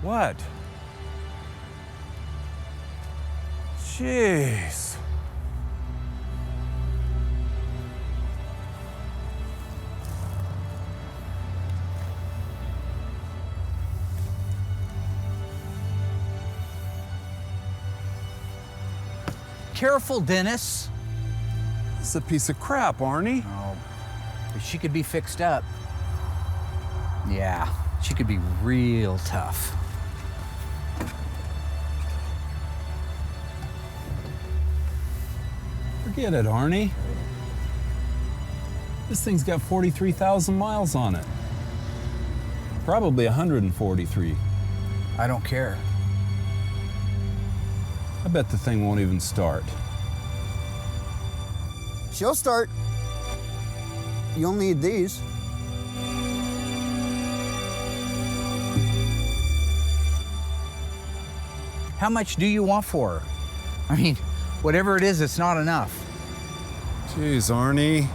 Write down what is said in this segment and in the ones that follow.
What? Jeez. Careful, Dennis. This is a piece of crap, Arnie. Oh, but she could be fixed up. Yeah, she could be real tough. Forget it, Arnie. This thing's got 43,000 miles on it. Probably 143. I don't care. I bet the thing won't even start. She'll start. You'll need these. How much do you want for her? I mean, whatever it is, it's not enough. Jeez, Arnie.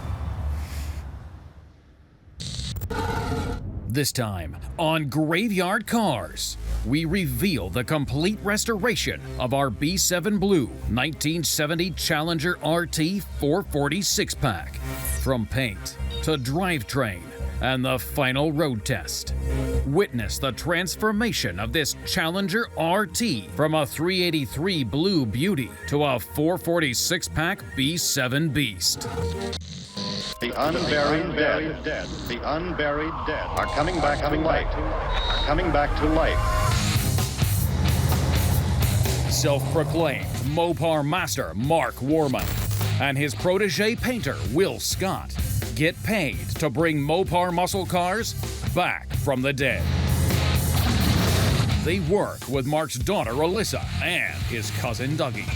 This time on Graveyard Carz, we reveal the complete restoration of our B7 Blue 1970 Challenger RT 446 pack. From paint to drivetrain and the final road test. Witness the transformation of this Challenger RT from a 383 Blue Beauty to a 446 pack B7 Beast. The unburied dead, the unburied dead are coming back to life, coming back to life. Self-proclaimed Mopar master Mark Warman and his protege painter Will Scott get paid to bring Mopar muscle cars back from the dead. They work with Mark's daughter Alyssa and his cousin Dougie.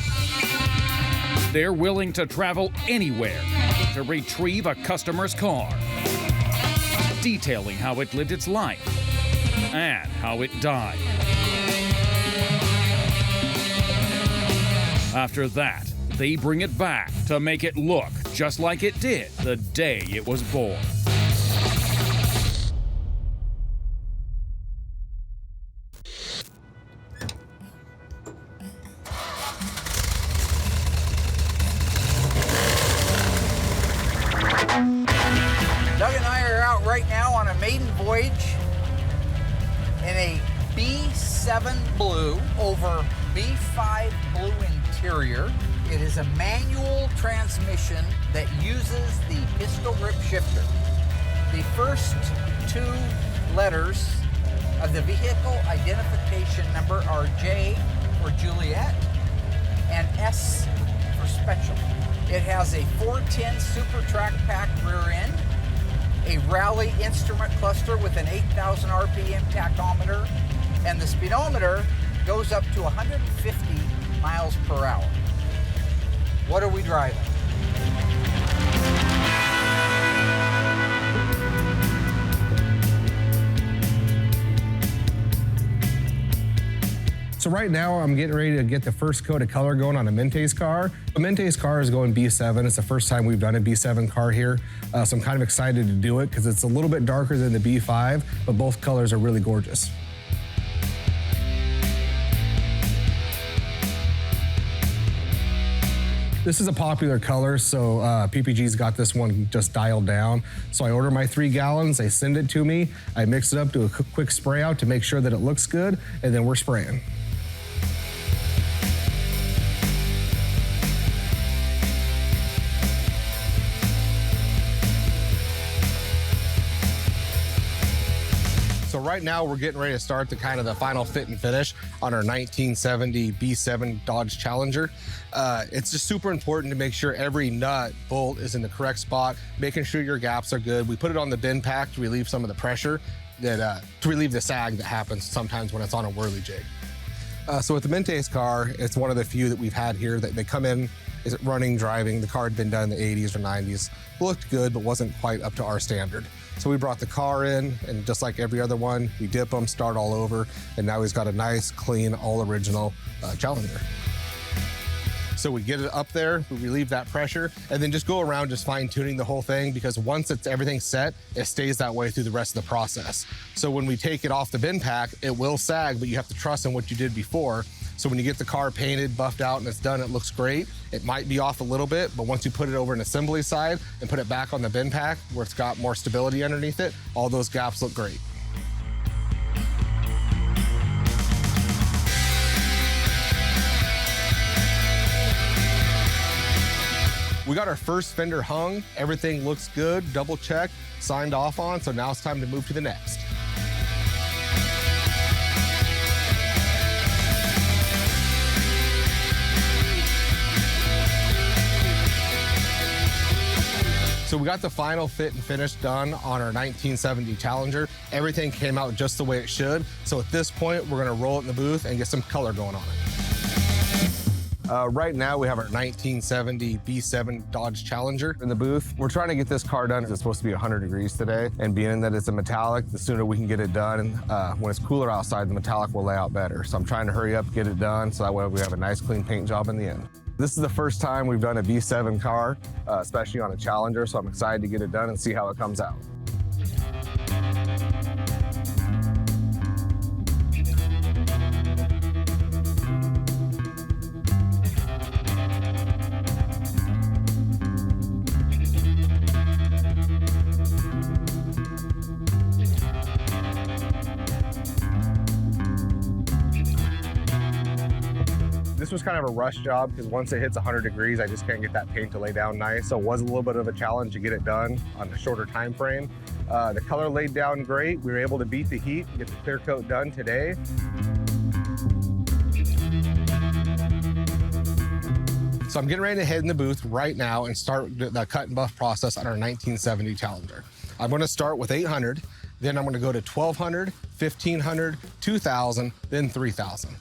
They're willing to travel anywhere to retrieve a customer's car, detailing how it lived its life and how it died. After that, they bring it back to make it look just like it did the day it was born. Doug and I are out right now on a maiden voyage in a B7 Blue over B5 Blue interior. It is a manual transmission that uses the pistol grip shifter. The first two letters of the vehicle identification number are J for Juliet and S for Special. It has a 410 Super Track Pack rear end, a Rally instrument cluster with an 8,000 RPM tachometer, and the speedometer goes up to 150 miles per hour. What are we driving? So right now I'm getting ready to get the first coat of color going on a Mente's car. A Mente's car is going B7. It's the first time we've done a B7 car here. So I'm kind of excited to do it because it's a little bit darker than the B5, but both colors are really gorgeous. This is a popular color, so PPG's got this one just dialed down. So I order my 3 gallons, they send it to me, I mix it up, do a quick spray out to make sure that it looks good, and then we're spraying. So right now we're getting ready to start the final fit and finish on our 1970 B7 Dodge Challenger. It's just super important to make sure every nut, bolt is in the correct spot, making sure your gaps are good. We put it on the bin pack to relieve some of the pressure, to relieve the sag that happens sometimes when it's on a whirly jig. So with the Mente's car, it's one of the few that we've had here that they come in, is it running, driving, the car had been done in the 80s or 90s, looked good, but wasn't quite up to our standard. So we brought the car in, and just like every other one, we dip them, start all over, and now he's got a nice, clean, all original Challenger. So we get it up there, we relieve that pressure, and then just go around just fine tuning the whole thing, because once everything's set, it stays that way through the rest of the process. So when we take it off the bin pack, it will sag, but you have to trust in what you did before. So when you get the car painted, buffed out, and it's done, it looks great. It might be off a little bit, but once you put it over an assembly side and put it back on the bin pack where it's got more stability underneath it, all those gaps look great. We got our first fender hung. Everything looks good, double checked, signed off on, so now it's time to move to the next. So we got the final fit and finish done on our 1970 Challenger. Everything came out just the way it should. So at this point, we're gonna roll it in the booth and get some color going on it. Right now, we have our 1970 B7 Dodge Challenger in the booth. We're trying to get this car done. It's supposed to be 100 degrees today, and being that it's a metallic, the sooner we can get it done. When it's cooler outside, the metallic will lay out better. So I'm trying to hurry up, get it done, so that way we have a nice clean paint job in the end. This is the first time we've done a B7 car, especially on a Challenger, so I'm excited to get it done and see how it comes out. This was kind of a rush job because once it hits 100 degrees, I just can't get that paint to lay down nice. So it was a little bit of a challenge to get it done on a shorter time frame. The color laid down great. We were able to beat the heat, get the clear coat done today. So I'm getting ready to head in the booth right now and start the cut and buff process on our 1970 Challenger. I'm going to start with 800, then I'm going to go to 1200, 1500, 2000, then 3000.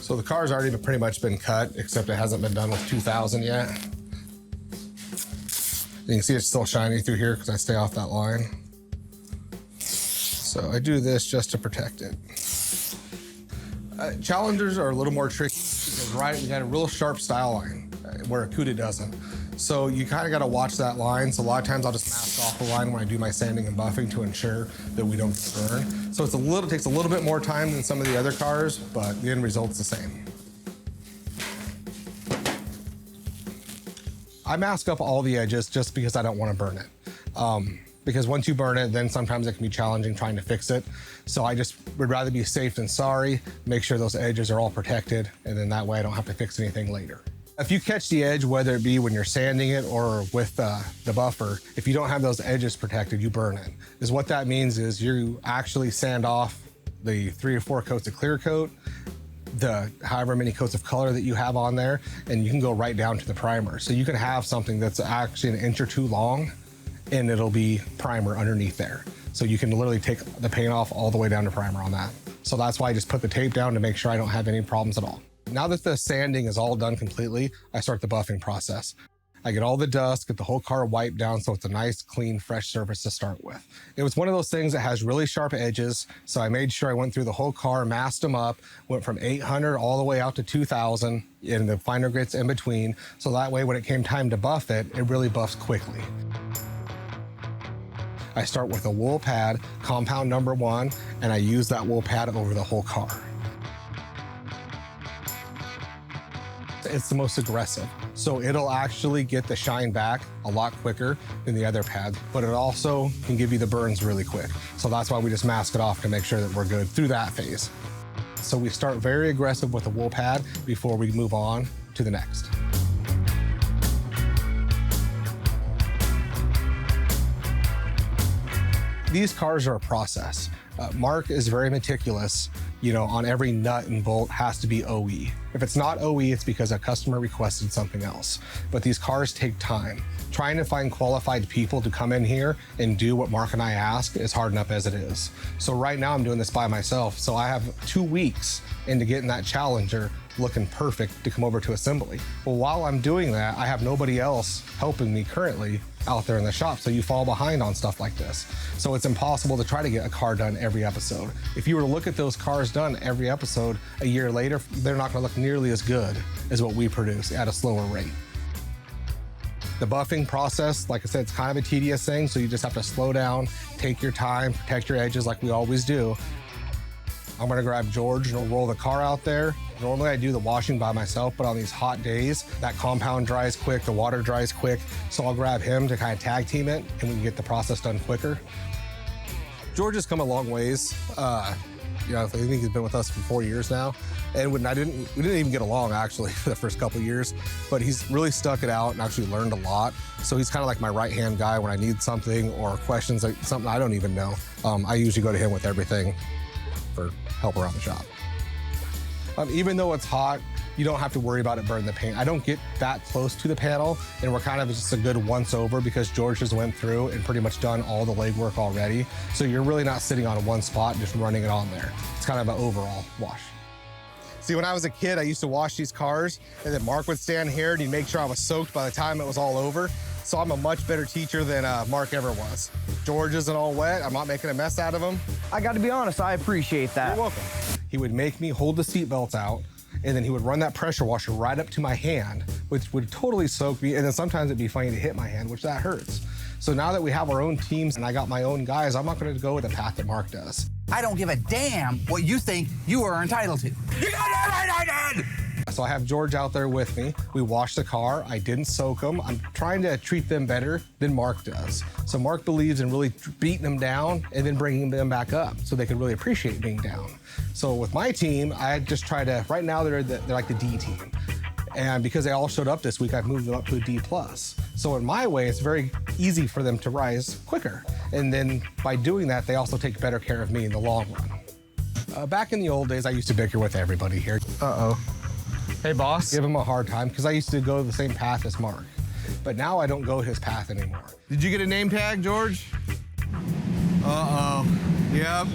So the car's already pretty much been cut, except it hasn't been done with 2000 yet. You can see it's still shiny through here because I stay off that line. So I do this just to protect it. Challengers are a little more tricky because, right, we got a real sharp style line where a Cuda doesn't. So you kind of got to watch that line. So a lot of times I'll just mask off the line when I do my sanding and buffing to ensure that we don't get burned. So it takes a little bit more time than some of the other cars, but the end result's the same. I mask up all the edges just because I don't want to burn it. Because once you burn it, then sometimes it can be challenging trying to fix it. So I just would rather be safe than sorry, make sure those edges are all protected, and then that way I don't have to fix anything later. If you catch the edge, whether it be when you're sanding it or with the buffer, if you don't have those edges protected, you burn it. Is what that means is you actually sand off the 3 or 4 coats of clear coat, the however many coats of color that you have on there, and you can go right down to the primer. So you can have something that's actually an inch or 2 long, and it'll be primer underneath there. So you can literally take the paint off all the way down to primer on that. So that's why I just put the tape down to make sure I don't have any problems at all. Now that the sanding is all done completely, I start the buffing process. I get all the dust, get the whole car wiped down so it's a nice, clean, fresh surface to start with. It was one of those things that has really sharp edges, so I made sure I went through the whole car, masked them up, went from 800 all the way out to 2000, and the finer grits in between, so that way when it came time to buff it, it really buffs quickly. I start with a wool pad, compound number 1, and I use that wool pad over the whole car. It's the most aggressive. So it'll actually get the shine back a lot quicker than the other pads, but it also can give you the burns really quick. So that's why we just mask it off to make sure that we're good through that phase. So we start very aggressive with the wool pad before we move on to the next. These cars are a process. Mark is very meticulous, on every nut and bolt has to be OE. If it's not OE, it's because a customer requested something else. But these cars take time. Trying to find qualified people to come in here and do what Mark and I ask is hard enough as it is. So right now I'm doing this by myself. So I have 2 weeks into getting that Challenger looking perfect to come over to assembly. Well, while I'm doing that, I have nobody else helping me currently out there in the shop, so you fall behind on stuff like this. So it's impossible to try to get a car done every episode. If you were to look at those cars done every episode a year later, they're not gonna look nearly as good as what we produce at a slower rate. The buffing process, like I said, it's kind of a tedious thing, so you just have to slow down, take your time, protect your edges like we always do. I'm gonna grab George and roll the car out there. Normally I do the washing by myself, but on these hot days, that compound dries quick, the water dries quick, so I'll grab him to kind of tag team it, and we can get the process done quicker. George has come a long ways. You know, I think he's been with us for 4 years now. And we didn't even get along actually for the first couple years, but he's really stuck it out and actually learned a lot. So he's kind of like my right-hand guy when I need something or questions, like something I don't even know. I usually go to him with everything for help around the shop. Even though it's hot, you don't have to worry about it burning the paint. I don't get that close to the panel, and we're kind of just a good once over because George just went through and pretty much done all the legwork already. So you're really not sitting on one spot and just running it on there. It's kind of an overall wash. See, when I was a kid, I used to wash these cars, and then Mark would stand here and he'd make sure I was soaked by the time it was all over. So I'm a much better teacher than Mark ever was. George isn't all wet. I'm not making a mess out of him. I got to be honest, I appreciate that. You're welcome. He would make me hold the seat belts out, and then he would run that pressure washer right up to my hand, which would totally soak me. And then sometimes it'd be funny to hit my hand, which that hurts. So now that we have our own teams and I got my own guys, I'm not going to go with the path that Mark does. I don't give a damn what you think you are entitled to. You got it right, I did! So I have George out there with me. We washed the car. I didn't soak them. I'm trying to treat them better than Mark does. So Mark believes in really beating them down and then bringing them back up so they can really appreciate being down. So with my team, I just try to, right now they're like the D team. And because they all showed up this week, I've moved them up to a D+. So in my way, it's very easy for them to rise quicker. And then by doing that, they also take better care of me in the long run. Back in the old days, I used to bicker with everybody here. Uh-oh. Hey, boss. Give him a hard time because I used to go the same path as Mark. But now I don't go his path anymore. Did you get a name tag, George? Uh-oh. Yep.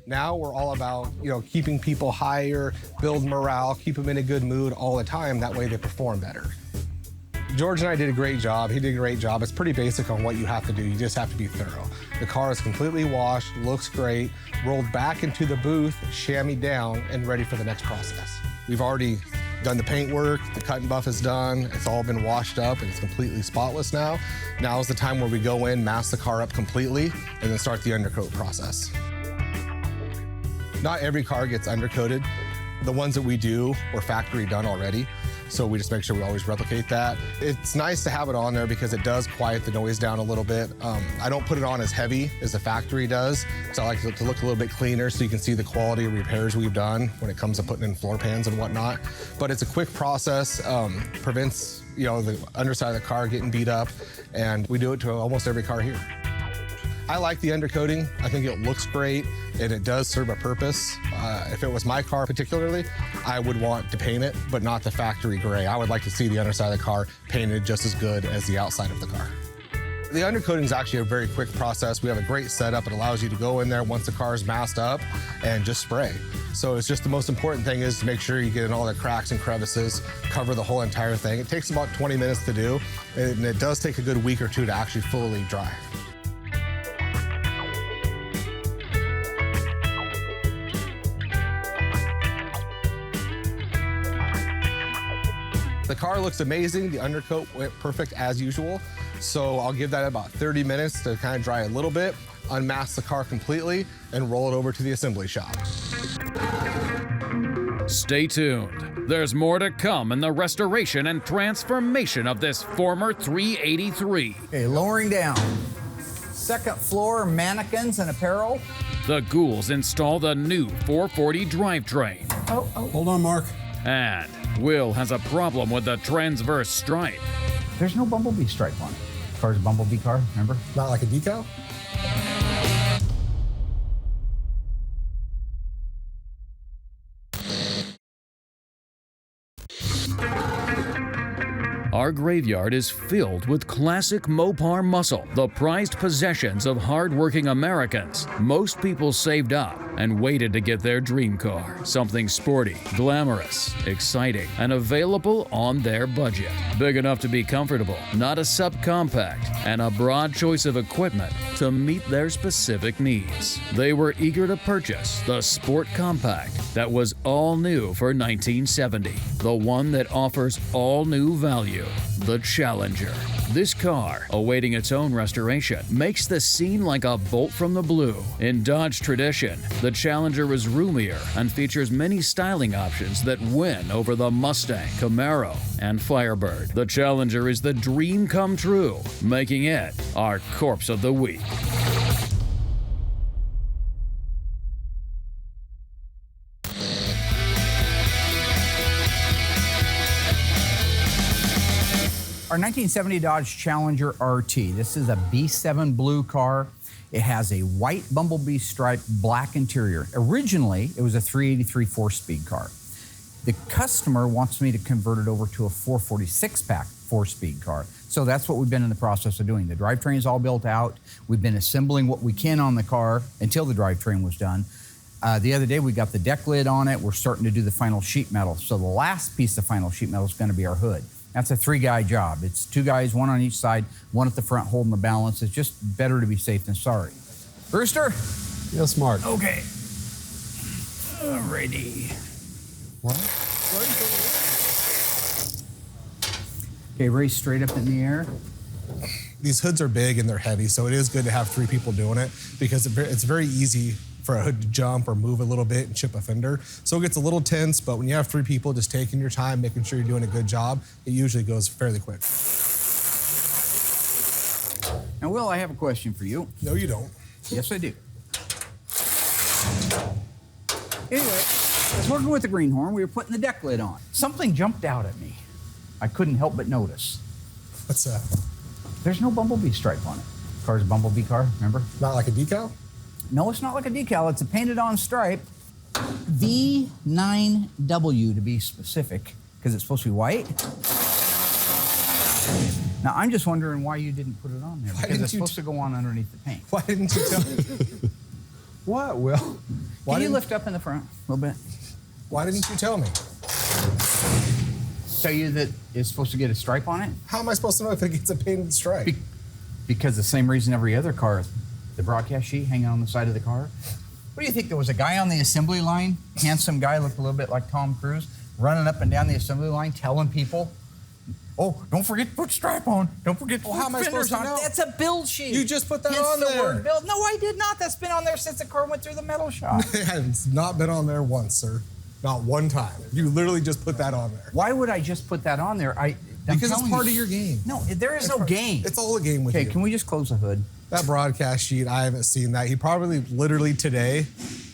Now we're all about, keeping people higher, build morale, keep them in a good mood all the time. That way they perform better. George and I did a great job. He did a great job. It's pretty basic on what you have to do. You just have to be thorough. The car is completely washed, looks great, rolled back into the booth, chamois down, and ready for the next process. We've already done the paint work, the cut and buff is done, it's all been washed up and it's completely spotless now. Now is the time where we go in, mask the car up completely, and then start the undercoat process. Not every car gets undercoated. The ones that we do were factory done already, so we just make sure we always replicate that. It's nice to have it on there because it does quiet the noise down a little bit. I don't put it on as heavy as the factory does, so I like it to look a little bit cleaner so you can see the quality of repairs we've done when it comes to putting in floor pans and whatnot. But it's a quick process, prevents the underside of the car getting beat up, and we do it to almost every car here. I like the undercoating. I think it looks great and it does serve a purpose. If it was my car particularly, I would want to paint it, but not the factory gray. I would like to see the underside of the car painted just as good as the outside of the car. The undercoating is actually a very quick process. We have a great setup. It allows you to go in there once the car is masked up and just spray. So it's just the most important thing is to make sure you get in all the cracks and crevices, cover the whole entire thing. It takes about 20 minutes to do, and it does take a good week or two to actually fully dry. The car looks amazing. The undercoat went perfect as usual. So I'll give that about 30 minutes to kind of dry a little bit, unmask the car completely, and roll it over to the assembly shop. Stay tuned. There's more to come in the restoration and transformation of this former 383. Okay, lowering down. Second floor mannequins and apparel. The Ghouls install the new 440 drivetrain. Hold on, Mark. And Will has a problem with the transverse stripe. There's no bumblebee stripe on it. Car's a bumblebee car, remember? Not like a decal? Our graveyard is filled with classic Mopar muscle, the prized possessions of hard-working Americans. Most people saved up and waited to get their dream car. Something sporty, glamorous, exciting, and available on their budget. Big enough to be comfortable, not a subcompact, and a broad choice of equipment to meet their specific needs. They were eager to purchase the Sport Compact that was all new for 1970, the one that offers all new value, the Challenger. This car, awaiting its own restoration, makes the scene like a bolt from the blue. In Dodge tradition, the Challenger is roomier and features many styling options that win over the Mustang, Camaro, and Firebird. The Challenger is the dream come true, making it our corpse of the week. Our 1970 Dodge Challenger RT. This is a B7 blue car. It has a white Bumblebee stripe, black interior. Originally, it was a 383 4-speed car. The customer wants me to convert it over to a 446-pack 4-speed car. So that's what we've been in the process of doing. The drivetrain is all built out. We've been assembling what we can on the car until the drivetrain was done. The other day, we got the deck lid on it. We're starting to do the final sheet metal. So the last piece of final sheet metal is going to be our hood. That's a 3-guy job. It's 2 guys, 1 on each side, 1 at the front holding the balance. It's just better to be safe than sorry. Brewster? Yes, Mark. Okay. Alrighty. What? Okay, raise straight up in the air. These hoods are big and they're heavy, so it is good to have 3 people doing it because it's very easy for a hood to jump or move a little bit and chip a fender. So it gets a little tense, but when you have 3 people just taking your time, making sure you're doing a good job, it usually goes fairly quick. Now, Will, I have a question for you. No, you don't. Yes, I do. Anyway, I was working with the greenhorn. We were putting the deck lid on. Something jumped out at me. I couldn't help but notice. What's that? There's no Bumblebee stripe on it. Car's a Bumblebee car, remember? Not like a decal? No, it's not like a decal. It's a painted-on stripe. V9W to be specific, because it's supposed to be white. Now, I'm just wondering why you didn't put it on there, because it's supposed to go on underneath the paint. Why didn't you tell me? What, Will? Can you lift up in the front a little bit? Why didn't you tell me? Tell you that it's supposed to get a stripe on it? How am I supposed to know if it gets a painted stripe? Because the same reason every other car, the broadcast sheet hanging on the side of the car. What do you think? There was a guy on the assembly line, handsome guy, looked a little bit like Tom Cruise, running up and down the assembly line telling people, oh, don't forget to put stripe on. Don't forget to put how am I supposed fenders to on. know? That's a build sheet. You just put that Hence on the there. word build. No, I did not. That's been on there since the car went through the metal shop. It's not been on there once, sir. Not one time. You literally just put that on there. Why would I just put that on there? Because it's part of your game. No, there is no game. It's all a game with Okay, you. can we just close the hood? That broadcast sheet, I haven't seen that. He probably literally today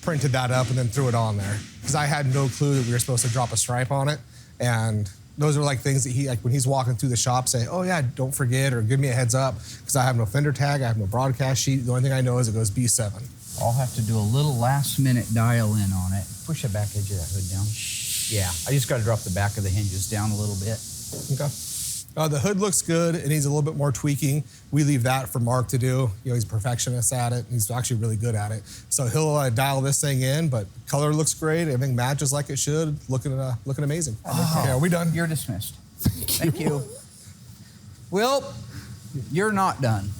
printed that up and then threw it on there. Because I had no clue that we were supposed to drop a stripe on it. And those are like things that he, like when he's walking through the shop, say, oh yeah, don't forget or give me a heads up. Because I have no fender tag, I have no broadcast sheet. The only thing I know is it goes B7. I'll have to do a little last minute dial in on it. Push the back edge of that hood down. Yeah, I just got to drop the back of the hinges down a little bit. Okay. The hood looks good. It needs a little bit more tweaking. We leave that for Mark to do. You know, he's a perfectionist at it. He's actually really good at it. So he'll dial this thing in, but color looks great. Everything matches like it should. Looking amazing. Okay, are we done? You're dismissed. Thank you. Will, you're not done.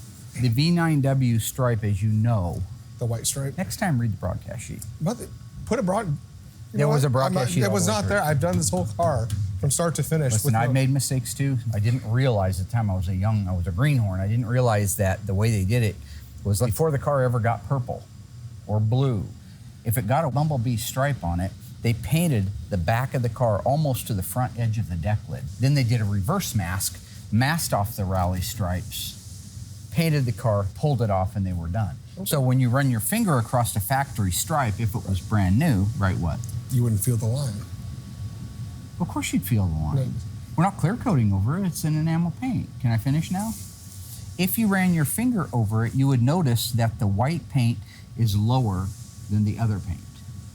The V9W stripe, as you know. The white stripe. Next time, read the broadcast sheet. Put a broad. There was a broadcast sheet. It was not there. I've done this whole car from start to finish. Listen, I've made mistakes too. I didn't realize at the time I was a greenhorn. I didn't realize that the way they did it was like before the car ever got purple or blue. If it got a Bumblebee stripe on it, they painted the back of the car almost to the front edge of the deck lid. Then they did a reverse mask, masked off the rally stripes, painted the car, pulled it off, and they were done. Okay. So when you run your finger across a factory stripe, if it was brand new, right, what? You wouldn't feel the line. Of course you'd feel the line. No. We're not clear coating over it, it's an enamel paint. Can I finish now? If you ran your finger over it, you would notice that the white paint is lower than the other paint,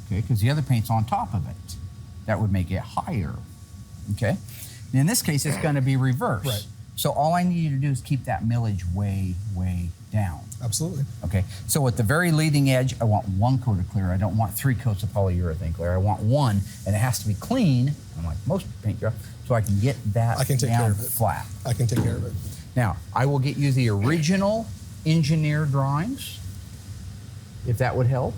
okay? Because the other paint's on top of it. That would make it higher, okay? In this case, it's going to be reverse. Right. So all I need you to do is keep that millage way, way down. Absolutely. Okay, so at the very leading edge, I want 1 coat of clear. I don't want 3 coats of polyurethane clear. I want 1, and it has to be clean, unlike most paint jobs, so I can get that I can take care down of it. flat. I can take care of it. Now, I will get you the original engineer drawings, if that would help.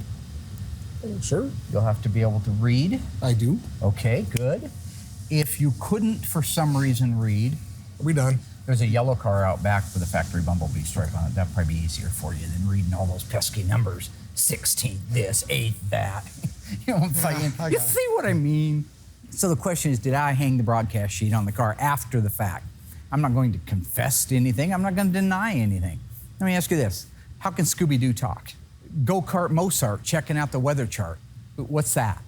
Sure. You'll have to be able to read. I do. Okay, good. If you couldn't, for some reason, read, Are we done? there's a yellow car out back with a factory bumblebee stripe on it. That'd probably be easier for you than reading all those pesky numbers. 16 this, 8 that. You know what I'm saying? I You got it. see what I mean? So the question is, did I hang the broadcast sheet on the car after the fact? I'm not going to confess to anything. I'm not going to deny anything. Let me ask you this. How can Scooby-Doo talk? Go-kart Mozart checking out the weather chart. What's that?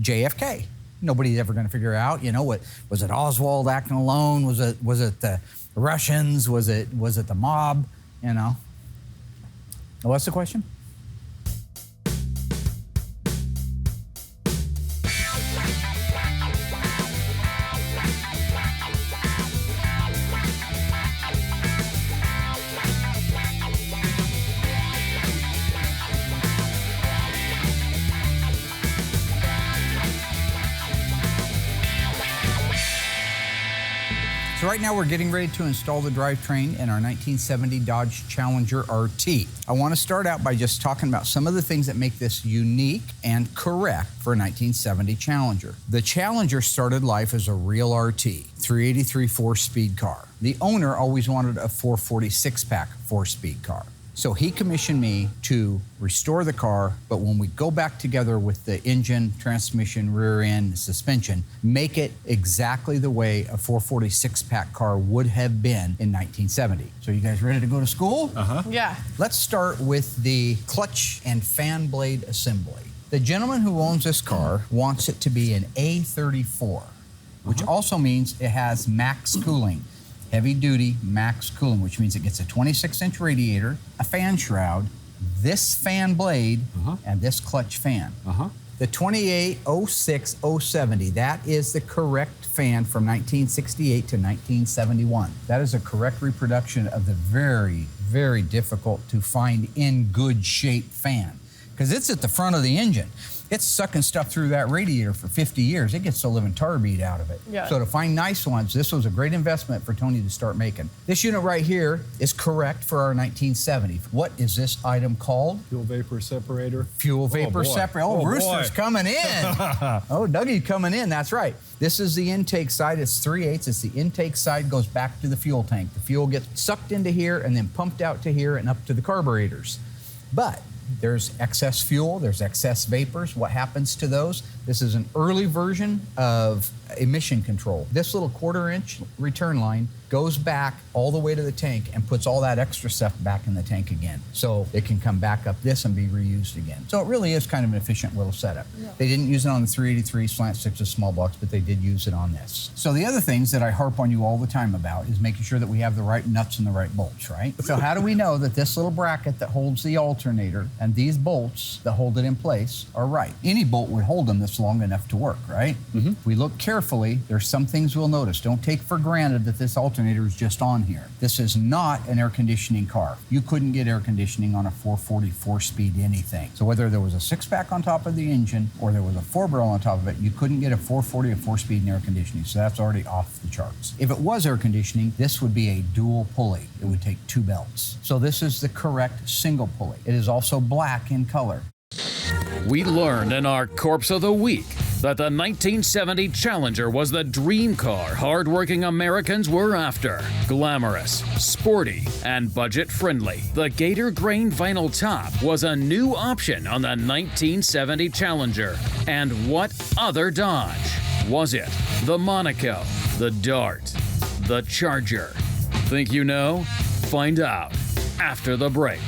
JFK. Nobody's ever going to figure out, you know, what was it Oswald acting alone? Was it the Russians? Was it the mob? You know. What's the question? So right now we're getting ready to install the drivetrain in our 1970 Dodge Challenger RT. I want to start out by just talking about some of the things that make this unique and correct for a 1970 Challenger. The Challenger started life as a real RT, 383 4-speed car. The owner always wanted a 440 6-pack 4-speed car. So he commissioned me to restore the car, but when we go back together with the engine, transmission, rear end, suspension, make it exactly the way a 440 6-pack car would have been in 1970. So you guys ready to go to school? Yeah. Let's start with the clutch and fan blade assembly. The gentleman who owns this car wants it to be an A34, which also means it has max cooling. Heavy-duty max cooling, which means it gets a 26-inch radiator, a fan shroud, this fan blade, and this clutch fan. The 2806070, that is the correct fan from 1968 to 1971. That is a correct reproduction of the very, very difficult to find in good shape fan, because it's at the front of the engine. It's sucking stuff through that radiator for 50 years. It gets the living tar beat out of it. Yeah. So to find nice ones, this was a great investment for Tony to start making. This unit right here is correct for our 1970. What is this item called? Fuel vapor separator. Fuel vapor boy. separator. Oh, Oh, Rooster's boy. coming in. Oh, Dougie's coming in. That's right. This is the intake side. It's 3/8. It's the intake side, goes back to the fuel tank. The fuel gets sucked into here and then pumped out to here and up to the carburetors. But there's excess fuel, there's excess vapors. What happens to those? This is an early version of emission control. This little 1/4-inch return line goes back all the way to the tank and puts all that extra stuff back in the tank again. So it can come back up this and be reused again. So it really is kind of an efficient little setup. Yeah. They didn't use it on the 383 slant 6 small blocks, but they did use it on this. So the other things that I harp on you all the time about is making sure that we have the right nuts and the right bolts, right? So how do we know that this little bracket that holds the alternator and these bolts that hold it in place are right? Any bolt would hold them this long enough to work, right? If we look carefully, there's some things we'll notice. Don't take for granted that this alternator is just on here. This is not an air conditioning car. You couldn't get air conditioning on a 440 4-speed anything. So whether there was a 6-pack on top of the engine or there was a 4-barrel on top of it, you couldn't get a 440 or 4-speed in air conditioning. So that's already off the charts. If it was air conditioning, this would be a dual pulley. It would take 2 belts. So this is the correct single pulley. It is also black in color. We learned in our Corpse of the Week that the 1970 Challenger was the dream car hardworking Americans were after. Glamorous, sporty, and budget-friendly. The Gator Grain vinyl top was a new option on the 1970 Challenger. And what other Dodge? Was it the Monaco, the Dart, the Charger? Think you know? Find out after the break.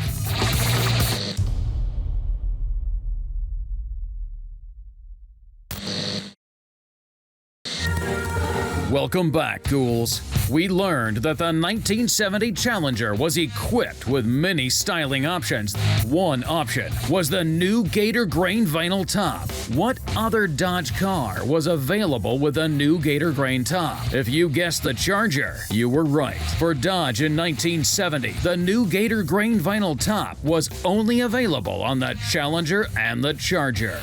Welcome back, ghouls. We learned that the 1970 Challenger was equipped with many styling options. One option was the new Gator Grain vinyl top. What other Dodge car was available with a new Gator Grain top? If you guessed the Charger, you were right. For Dodge in 1970, the new Gator Grain vinyl top was only available on the Challenger and the Charger.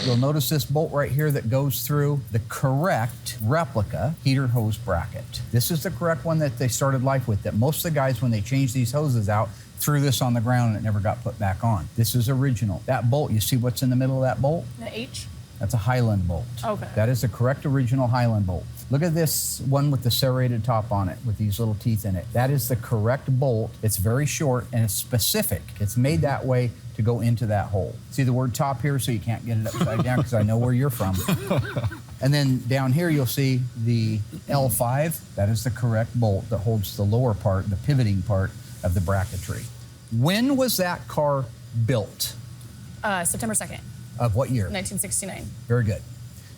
You'll notice this bolt right here that goes through the correct replica heater hose bracket. This is the correct one that they started life with, that most of the guys, when they changed these hoses out, threw this on the ground and it never got put back on. This is original. That bolt, you see what's in the middle of that bolt? The H? That's a Highland bolt. Okay. That is the correct original Highland bolt. Look at this one with the serrated top on it with these little teeth in it. That is the correct bolt. It's very short and it's specific. It's made that way to go into that hole. See the word top here, so you can't get it upside down because I know where you're from. And then down here you'll see the L5. That is the correct bolt that holds the lower part, the pivoting part of the bracketry. When was that car built? September 2nd, Of what year? 1969. Very good.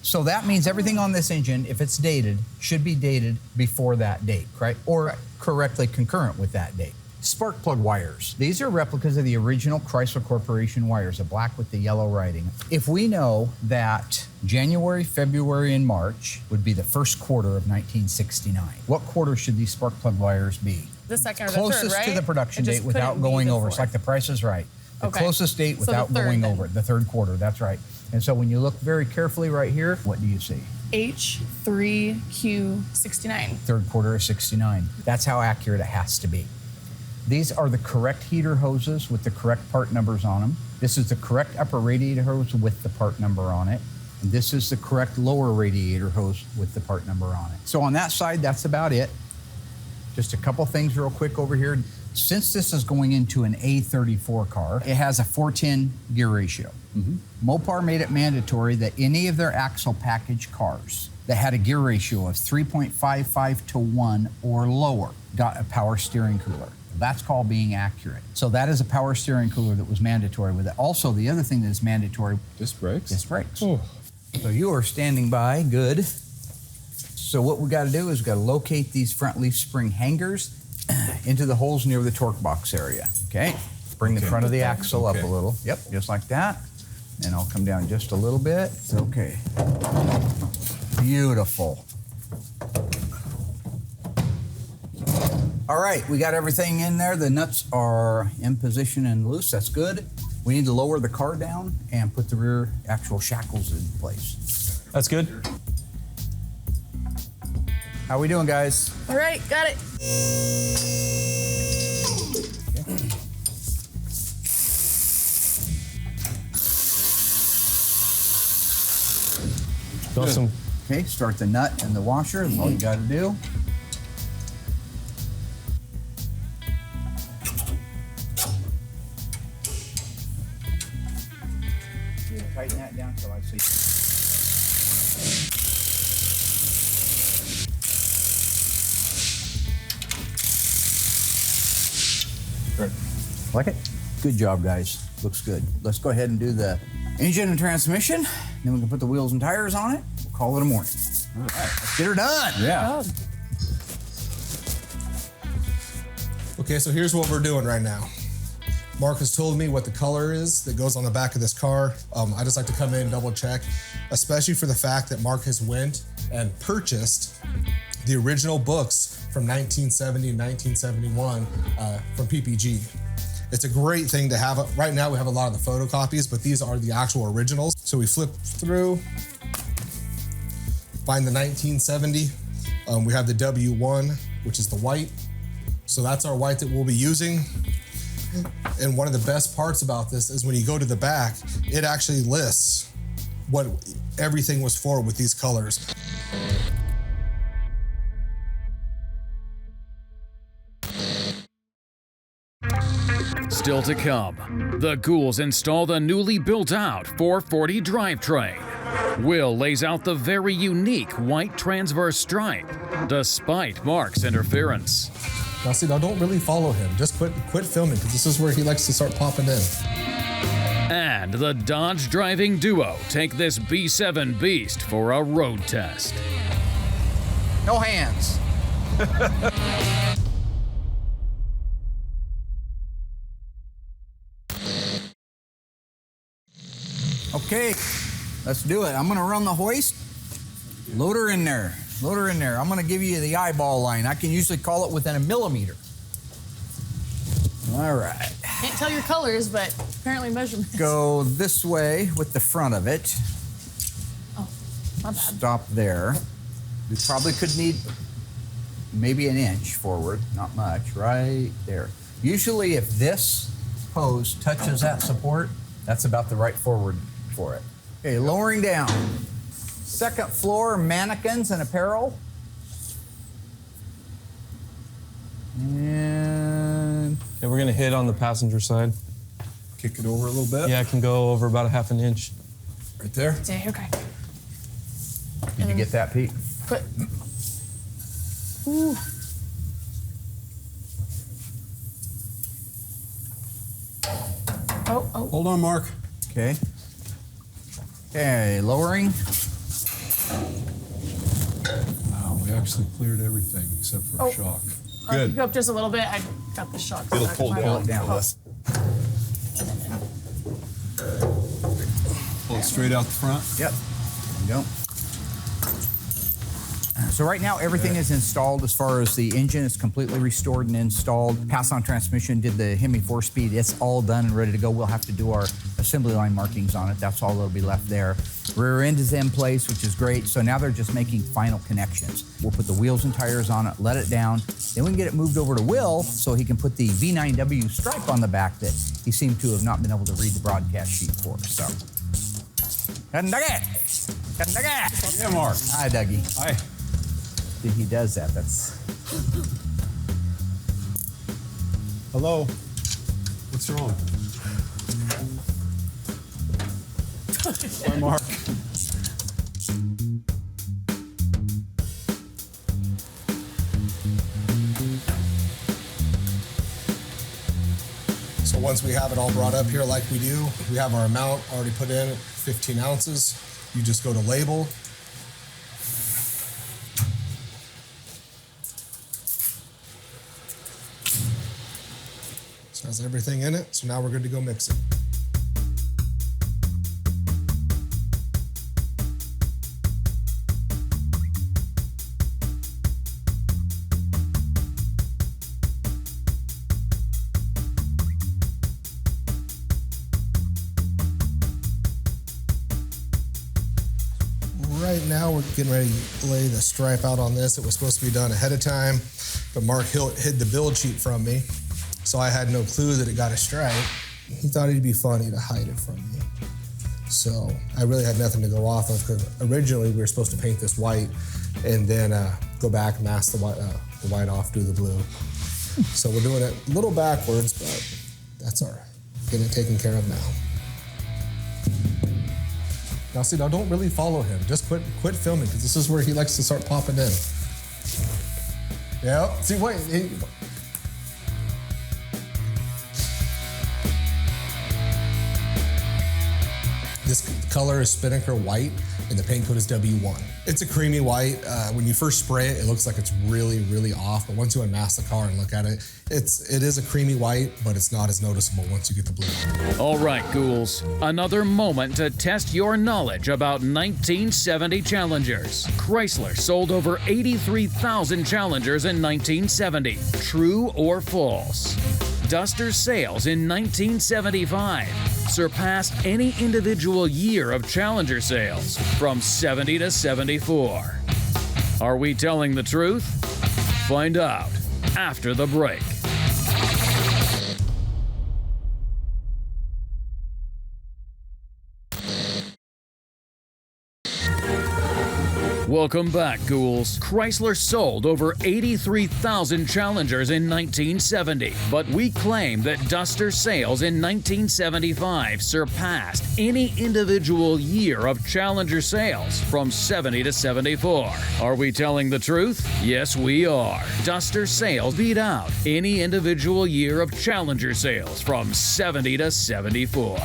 So that means everything on this engine, if it's dated, should be dated before that date, right? Or correctly concurrent with that date. Spark plug wires. These are replicas of the original Chrysler Corporation wires, the black with the yellow writing. If we know that January, February, and March would be the first quarter of 1969, what quarter should these spark plug wires be? The second or the Closest third, right? to the production It just date without couldn't be going the over. It's fourth. like the Price is Right. The Okay. closest date So the without third, going then. over it. The third quarter, that's right. And so when you look very carefully right here, what do you see? H3Q69. Third quarter of 69. That's how accurate it has to be. These are the correct heater hoses with the correct part numbers on them. This is the correct upper radiator hose with the part number on it. And this is the correct lower radiator hose with the part number on it. So on that side, that's about it. Just a couple things real quick over here. Since this is going into an A34 car, it has a 410 gear ratio. Mopar made it mandatory that any of their axle package cars that had a gear ratio of 3.55 to 1 or lower got a power steering cooler. That's called being accurate. So that is a power steering cooler that was mandatory with it. Also, the other thing that is mandatory, Disc brakes? disc brakes. So you are standing by, good. So what we gotta do is we gotta locate these front leaf spring hangers into the holes near the torque box area, okay? Bring the front of the axle up a little. Yep, just like that. And I'll come down just a little bit. Okay. Beautiful. All right, we got everything in there. The nuts are in position and loose, that's good. We need to lower the car down and put the rear actual shackles in place. That's good. How we doing, guys? All right, got it. Awesome. Okay, start the nut and the washer, that's all you gotta do. Yeah, tighten that down till I see. Great. Like it? Good job, guys. Looks good. Let's go ahead and do the engine and transmission. Then we can put the wheels and tires on it. We'll call it a morning. All right, let's get her done. Yeah. Okay, so here's what we're doing right now. Mark has told me what the color is that goes on the back of this car. I just like to come in and double check, especially for the fact that Mark has went and purchased the original books from 1970 and 1971 from PPG. It's a great thing to have. Right now we have a lot of the photocopies, but these are the actual originals. So we flip through, find the 1970. We have the W1, which is the white. So that's our white that we'll be using. And one of the best parts about this is when you go to the back, it actually lists what everything was for with these colors. Still to come, the ghouls install the newly built out 440 drivetrain. Will lays out the very unique white transverse stripe, despite Mark's interference. Now don't really follow him. Just quit filming, because this is where he likes to start popping in. And and the Dodge driving duo take this B7 beast for a road test. No hands. Okay, let's do it. I'm gonna run the hoist. Load her in there. Load her in there. I'm gonna give you the eyeball line. I can usually call it within a millimeter. All right. Can't tell your colors, but apparently measurements. Go this way with the front of it. Oh, my bad. Stop there. We probably could need maybe an inch forward, not much, right there. Usually if this post touches that support, that's about the right forward for it. Okay, lowering down. Second floor, mannequins and apparel. And Okay, we're gonna hit on the passenger side. Kick it over a little bit. Yeah, it can go over about a half an inch. Right there. Okay. did you get that, Pete? Put. Ooh. Oh. Hold on, Mark. Okay. Okay, lowering. Wow, we actually cleared everything except for Oh. a shock. You go up just a little bit. I got the shock. It'll pull down. Down. Pull it straight out the front. Yep. There you go. So right now everything is installed as far as the engine is completely restored and installed. Pass-on transmission, did the Hemi 4-speed. It's all done and ready to go. We'll have to do our assembly line markings on it. That's all that'll be left there. Rear end is in place, which is great. So now they're just making final connections. We'll put the wheels and tires on it, let it down. Then we can get it moved over to Will so he can put the V9W stripe on the back that he seemed to have not been able to read the broadcast sheet for. So, Dougie! Yeah, Mark. Hi, Dougie. Hi. Think he does that. That's Hello. What's wrong? Hi, Mark. So once we have it all brought up here like we do, we have our amount already put in, 15 ounces. You just go to label. So it has everything in it, so now we're good to go mix it. Right now, we're getting ready to lay the stripe out on this. It was supposed to be done ahead of time, but Mark hid the build sheet from me, so I had no clue that it got a stripe. He thought it'd be funny to hide it from me. So I really had nothing to go off of, because originally we were supposed to paint this white and then go back and mask the white off, do the blue. So we're doing it a little backwards, but that's all right. Getting it taken care of now. Now see, now don't really follow him. Just quit filming, because this is where he likes to start popping in. Yeah, see, wait. This color is Spinnaker white, and the paint code is W1. It's a creamy white. When you first spray it, it looks like it's really, really off, but once you unmask the car and look at it, it is a creamy white, but it's not as noticeable once you get the blue. All right, ghouls. Another moment to test your knowledge about 1970 Challengers. Chrysler sold over 83,000 Challengers in 1970. True or false? Duster sales in 1975 surpassed any individual year of Challenger sales from 70 to 74. Are we telling the truth? Find out after the break. Welcome back, ghouls. Chrysler sold over 83,000 Challengers in 1970, but we claim that Duster sales in 1975 surpassed any individual year of Challenger sales from 70 to 74. Are we telling the truth? Yes, we are. Duster sales beat out any individual year of Challenger sales from 70 to 74.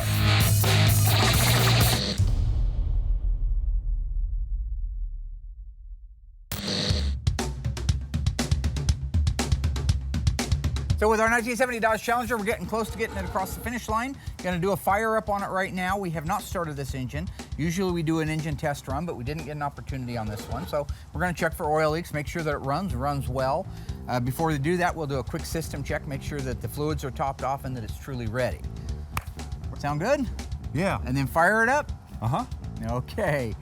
So with our 1970 Dodge Challenger, we're getting close to getting it across the finish line. Gonna do a fire up on it right now. We have not started this engine. Usually we do an engine test run, but we didn't get an opportunity on this one. So we're gonna check for oil leaks, make sure that it runs well. Before we do that, we'll do a quick system check, make sure that the fluids are topped off and that it's truly ready. Sound good? Yeah. And then fire it up? Uh-huh. Okay.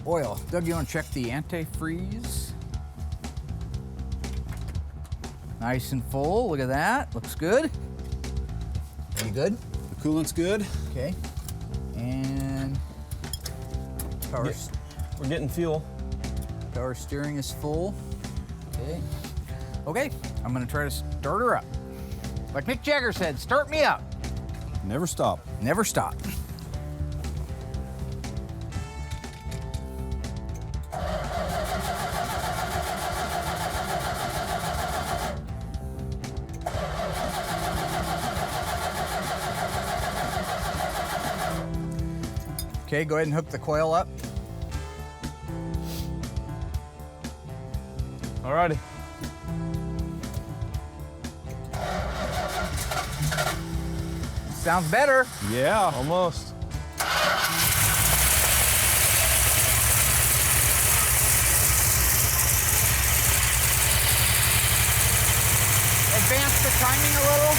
Oil. Doug, you want to check the antifreeze? Nice and full. Look at that. Looks good. You good? The coolant's good. Okay. And power, We're getting fuel. power steering is full. Okay. Okay. I'm going to try to start her up. Like Mick Jagger said, start me up. Never stop. Never stop. Okay, go ahead and hook the coil up. Alrighty. Sounds better. Yeah. Almost. Advance the timing a little.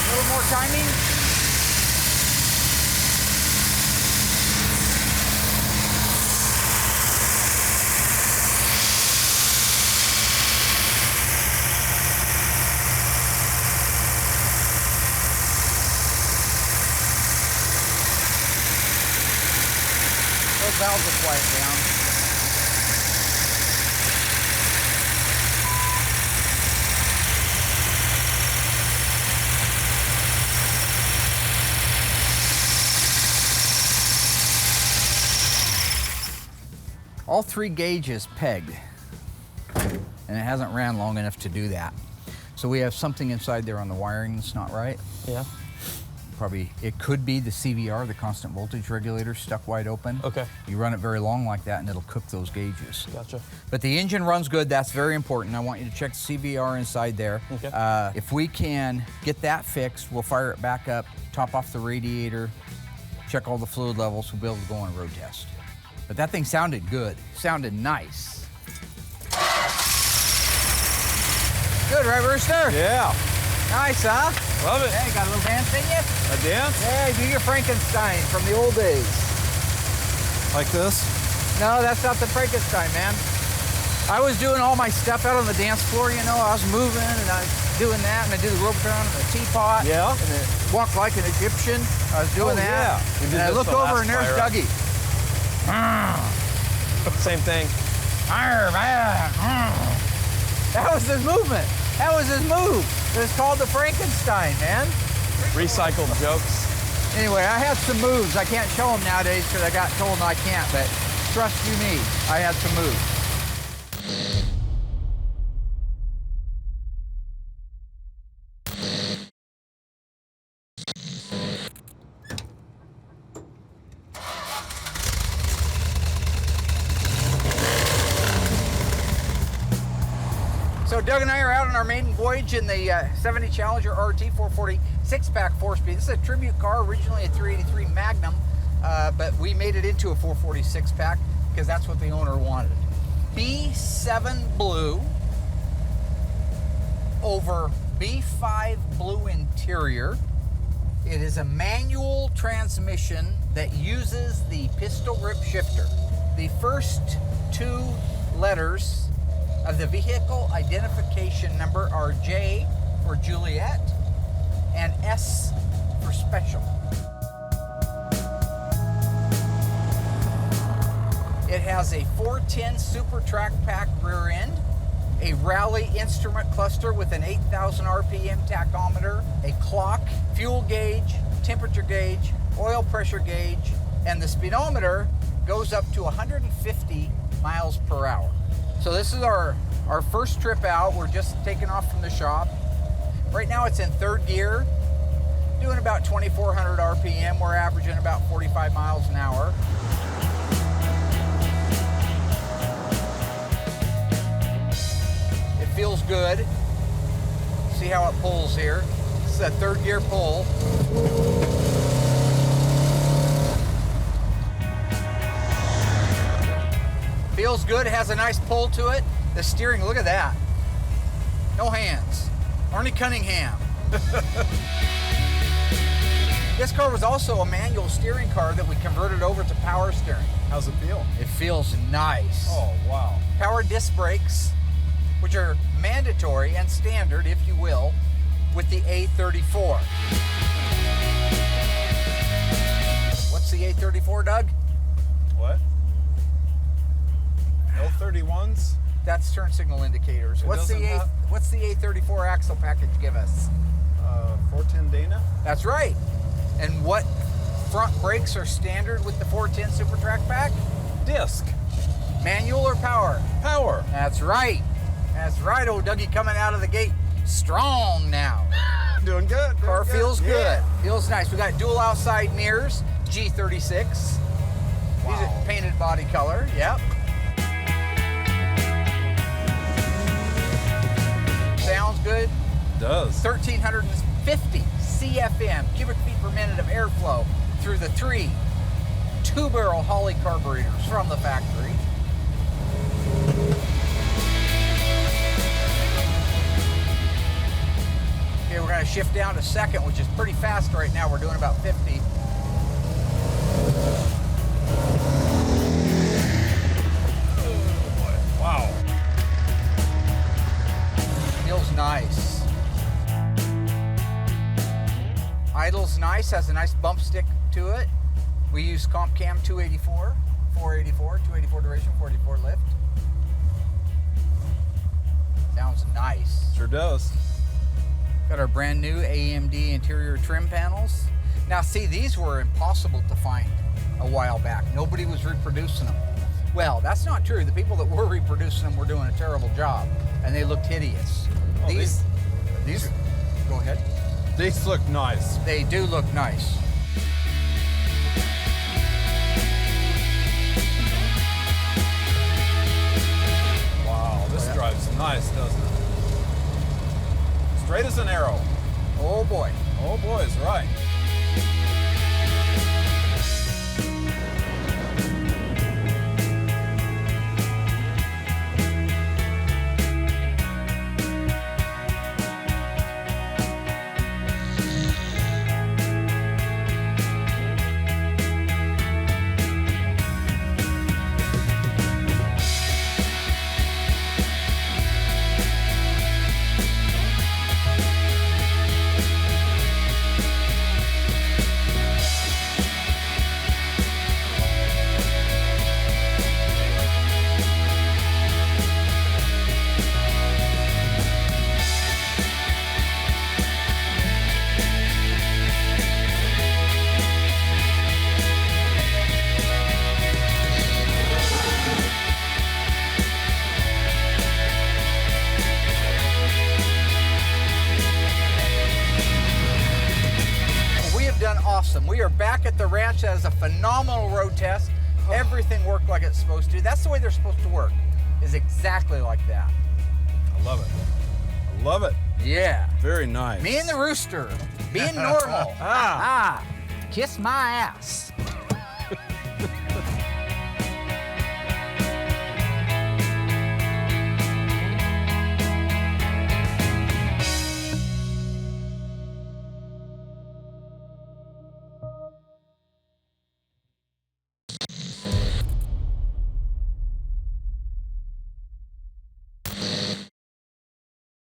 A little more timing. Those valves will quiet down. All three gauges pegged, and it hasn't ran long enough to do that. So we have something inside there on the wiring that's not right. Yeah. Probably, it could be the CVR, the constant voltage regulator, stuck wide open. Okay. You run it very long like that and it'll cook those gauges. Gotcha. But the engine runs good, that's very important. I want you to check the CVR inside there. Okay. If we can get that fixed, we'll fire it back up, top off the radiator, check all the fluid levels, we'll be able to go on a road test. But that thing sounded good, sounded nice. Good, right, Rooster? Yeah. Nice, huh? Love it. Hey, got a little dance in you? A dance? Hey, do your Frankenstein from the old days. Like this? No, that's not the Frankenstein, man. I was doing all my stuff out on the dance floor, you know. I was moving and I was doing that, and I did the rope turn and the teapot. Yeah. And then walk like an Egyptian. I was doing that. Yeah. We did And I this looked the over last and there's fire up. Dougie. Same thing. That was his movement. That was his move. It was called the Frankenstein, man. Recycled jokes. Anyway, I had some moves. I can't show them nowadays because I got told I can't, but trust you me, I had some moves. So Doug and I are out on our maiden voyage in the 70 Challenger RT 440 6-pack 4-speed. This is a tribute car, originally a 383 Magnum, but we made it into a 440 6-pack because that's what the owner wanted. B7 blue over B5 blue interior. It is a manual transmission that uses the pistol grip shifter. The first two letters of the vehicle identification number are J for Juliet and S for special. It has a 410 Super Track Pack rear end, a Rally instrument cluster with an 8,000 RPM tachometer, a clock, fuel gauge, temperature gauge, oil pressure gauge, and the speedometer goes up to 150 miles per hour. So this is our first trip out. We're just taking off from the shop. Right now it's in third gear, doing about 2,400 RPM. We're averaging about 45 miles an hour. feels good. See how it pulls here. This is a 3rd gear pull. Feels good, has a nice pull to it. The steering, look at that. No hands. Arnie Cunningham. This car was also a manual steering car that we converted over to power steering. How's it feel? It feels nice. Oh, wow. Power Disc brakes, which are mandatory and standard, if you will, with the A34. What's the A34, Doug? What? L31s? That's turn signal indicators. What's the A34 axle package give us? 410 Dana? That's right. And what front brakes are standard with the 410 Super Track pack? Disc. Manual or power? Power. That's right. That's right, old Dougie coming out of the gate strong now. Doing good. Car feels good. Feels nice. We got dual outside mirrors, G36. Wow. These are painted body color, yep. Sounds good. Does. 1,350 CFM, cubic feet per minute of airflow through the 3 2-barrel Holley carburetors from the factory. Okay, we're going to shift down to 2nd, which is pretty fast right now. We're doing about 50. Oh boy. Wow. Feels nice. Idle's nice, has a nice bump stick to it. We use Comp Cam 284, 484, 284 duration, 484 lift. Sounds nice. Sure does. Got our brand new AMD interior trim panels. Now see, these were impossible to find a while back. Nobody was reproducing them. Well, that's not true. The people that were reproducing them were doing a terrible job, and they looked hideous. Oh, these, go ahead. These look nice. They do look nice. Wow, this drives nice, doesn't it? Straight as an arrow. Oh boy. Oh boy is right. Awesome. We are back at the ranch. That is a phenomenal road test. Everything worked like it's supposed to. That's the way they're supposed to work, is exactly like that. I love it. I love it. Yeah. Very nice. Me and the rooster, being normal. Kiss my ass.